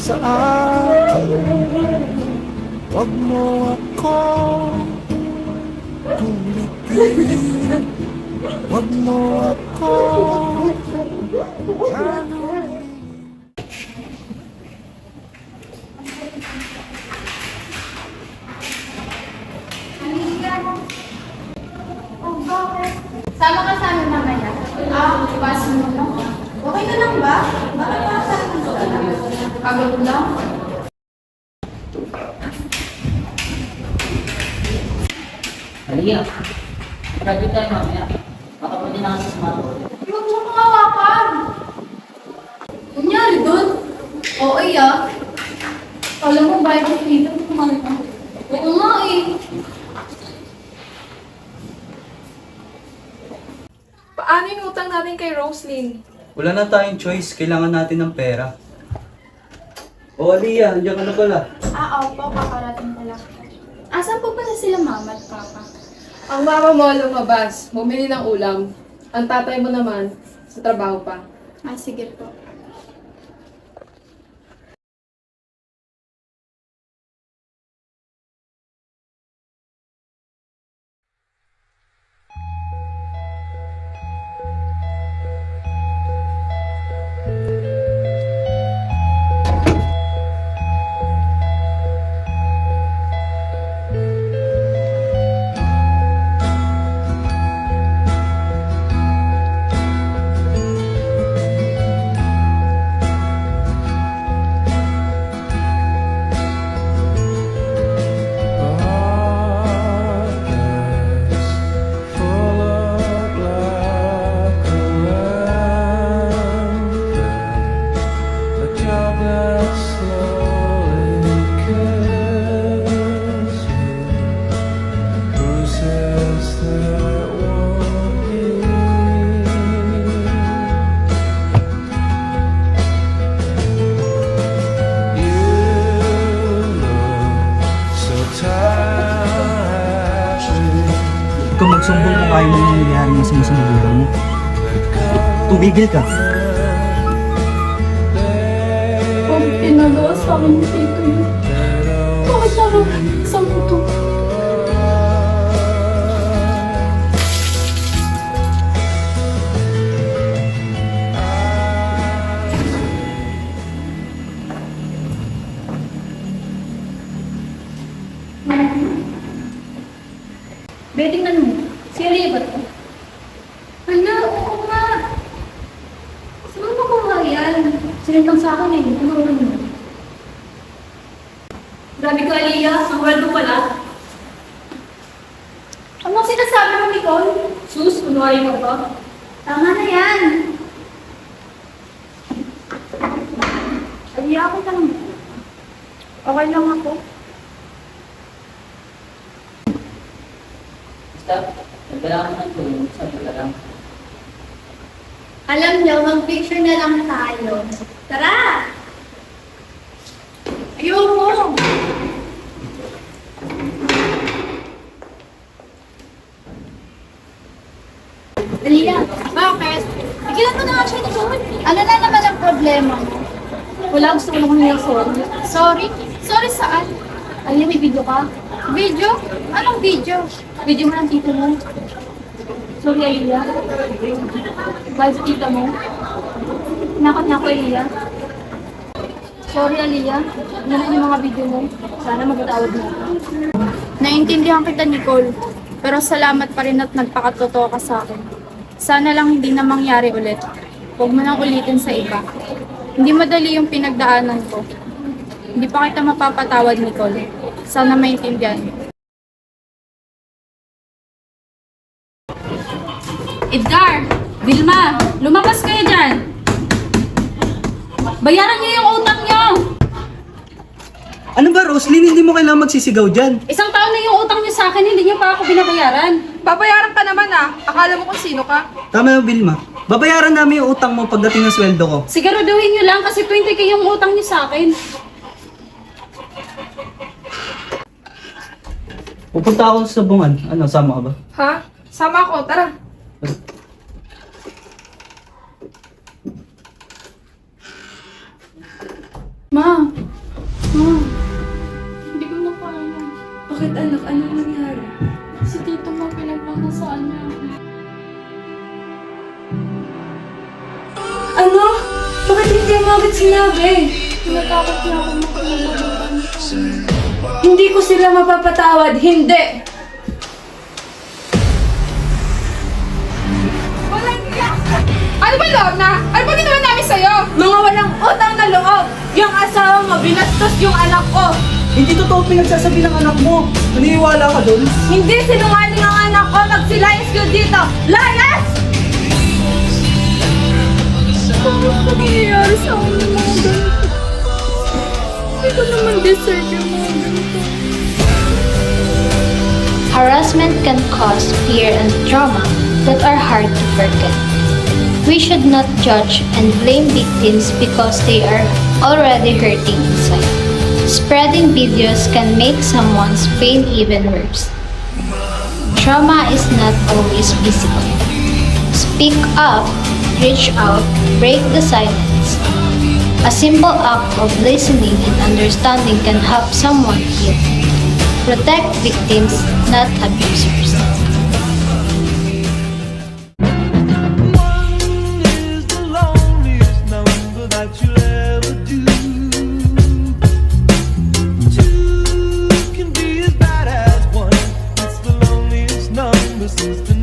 sa akin. Huwag mo ako tulitin. Huwag mo ako Sama ka sa amin mamaya. Pass mo na. Okay na lang ba? Bakit pa sa akin ko? Pagod lang. Halika. Graduate tayo mamaya. Baka pwede na kasi smartphone. Huwag mo kong hawakan. Kunyari doon. Oo alam mo, bayan ko dito. Oo nga eh. Paano yung utang natin kay Roslyn? Wala na tayong choice, kailangan natin ng pera. O Aliyah, andiyan ka na pala. Opo, paparating pala. Asan po pala sila mama at papa? Ang mama mo lumabas, bumili ng ulam. Ang tatay mo naman, sa trabaho pa. Sige po. Kung magsumbong kung kaya mo yung nangyayari na sa magulang mo. Tumigil ka. Pag pinagawa sa akin ni Tito yun, bakit naman sa muto? Be, tingnan mo. Si Alia ba ito? Hala, oo nga. Saan mo nakuha yan? Sinintang sa akin eh. Ano mo? Grabe ka, Alia. Ang world mo pala. Ano sinasabi mo, Nicole? Sus, kunwari ka ba? Tama na yan. Ay, ako lang. Okay lang ako. Basta, kailangan ng tulong. Sabi ka lang. Alam niyo, mag-picture na lang tayo. Tara! Ayoko! Alia, bakit? Igilan mo na nga siya ni Nicole. Ano na naman ang problema mo? Wala, gusto ko lang humingi ng sorry. Sorry? Sorry saan? Alia, may video ka. Video? Anong video? Video mo ng tito mo. Sorry, Alia. Dahil sa tita mo. Nakot na ako, Alia. Sorry, Alia. Yan yung mga video mo. Sana magpatawad mo ako. Naintindihan kita, Nicole. Pero salamat pa rin at nagpakatotoo ka sa akin. Sana lang hindi na mangyari ulit. Huwag mo nang ulitin sa iba. Hindi madali yung pinagdaanan ko. Hindi pa kita mapapatawad, Nicole. Sana maintindihan mo. Edgar! Vilma! Lumabas kayo dyan! Bayaran niyo yung utang niyo! Ano ba, Roslyn? Hindi mo kailangan magsisigaw dyan. Isang taon na yung utang niyo sa akin, hindi niyo pa ako binabayaran. Babayaran ka naman Akala mo kung sino ka? Tama yung Vilma. Babayaran namin yung utang mo pagdating ng sweldo ko. Siguraduhin niyo lang kasi 20K yung utang niyo sa akin. Pupunta ako sa bungan. Ano, sama ka ba? Ha? Sama ako, tara. Ma, Bakit anak? Anong nangyari? Si tito mo pinagmamasaan niya ako. Ano? Bakit hindi mo agad sinabi? Natakot niya ako makalabalutan ko. Hindi ko sila mapapatawad. Hindi! Ano ba, Lorna? Ano ba ginawa namin sa'yo? Mga walang utang na loob! Yung asawa mo, binastos yung anak ko! Hindi totoo pinagsasabi ng anak mo. Naniniwala ka doon? Hindi sinungaling ang anak ko! Magsilayas ko dito! Layas! Bakit nangyayari sa akin ng mga ganito? Hindi ko naman deserve yung mga ganito. Harassment can cause fear and trauma that are hard to forget. We should not judge and blame victims because they are already hurting inside. Spreading videos can make someone's pain even worse. Trauma is not always physical. Speak up, reach out, break the silence. A simple act of listening and understanding can help someone heal. Protect victims, not abusers. is the loneliest number that you'll ever do. Two can be as bad as one. It's the loneliest number since the